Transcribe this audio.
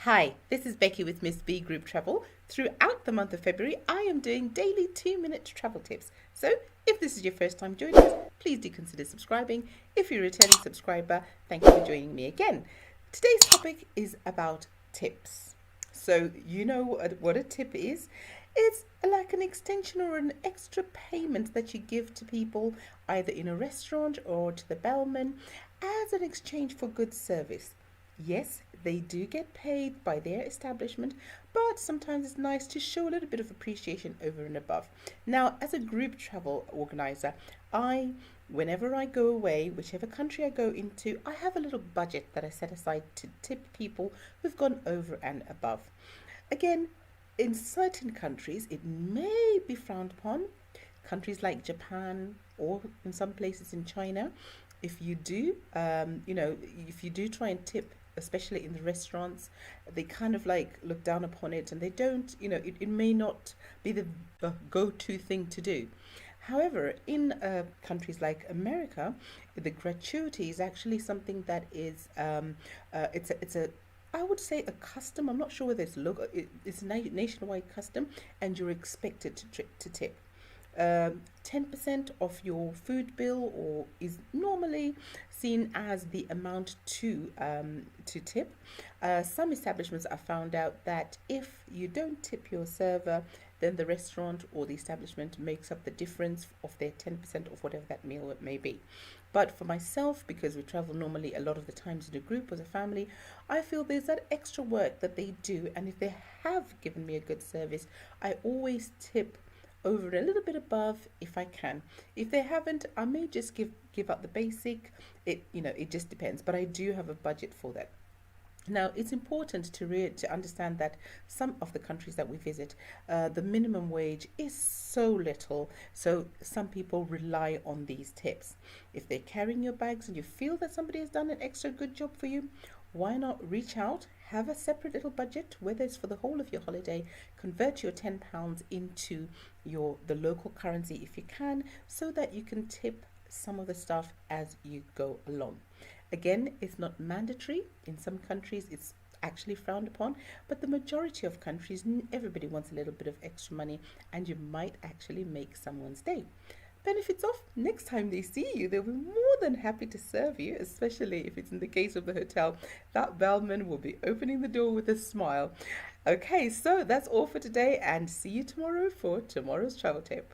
Hi, this is Becky with Miss B Group Travel. Throughout the month of February, I am doing daily 2-minute travel tips. So, if this is your first time joining us, please do consider subscribing. If you're a returning subscriber, thank you for joining me again. Today's topic is about tips. So, you know what a tip is? It's like an extension or an extra payment that you give to people either in a restaurant or to the bellman as an exchange for good service. Yes, they do get paid by their establishment, but sometimes it's nice to show a little bit of appreciation over and above. Now, as a group travel organizer, I whenever I go away, whichever country I go into, I have a little budget that I set aside to tip people who've gone over and above. Again, in certain countries, it may be frowned upon. Countries like Japan or in some places in China, if you do, if you do try and tip, especially in the restaurants, they kind of like look down upon it and they don't, it may not be the go-to thing to do. However, in countries like America, the gratuity is actually something that is, it's a I would say a custom. I'm not sure whether it's a nationwide custom, and you're expected to tip. 10% of your food bill or is normally seen as the amount to tip. Some establishments have found out that if you don't tip your server, then the restaurant or the establishment makes up the difference of their 10% of whatever that meal may be. But for myself, because we travel normally a lot of the times in a group as a family, I feel there's that extra work that they do, and if they have given me a good service, I always tip over a little bit above if I can. If they haven't, I may just give out the basic. It just depends, but I do have a budget for that. Now, it's important to understand that some of the countries that we visit, the minimum wage is so little, so some people rely on these tips. If they're carrying your bags and you feel that somebody has done an extra good job for you, why not reach out, have a separate little budget, whether it's for the whole of your holiday, convert your £10 into the local currency if you can, so that you can tip some of the stuff as you go along. Again, it's not mandatory. In some countries, it's actually frowned upon, but the majority of countries, everybody wants a little bit of extra money, and you might actually make someone's day. Benefits of next time they see you, they'll be more than happy to serve you, especially if it's in the case of the hotel. That bellman will be opening the door with a smile. Okay, so that's all for today, and see you tomorrow for tomorrow's travel tip.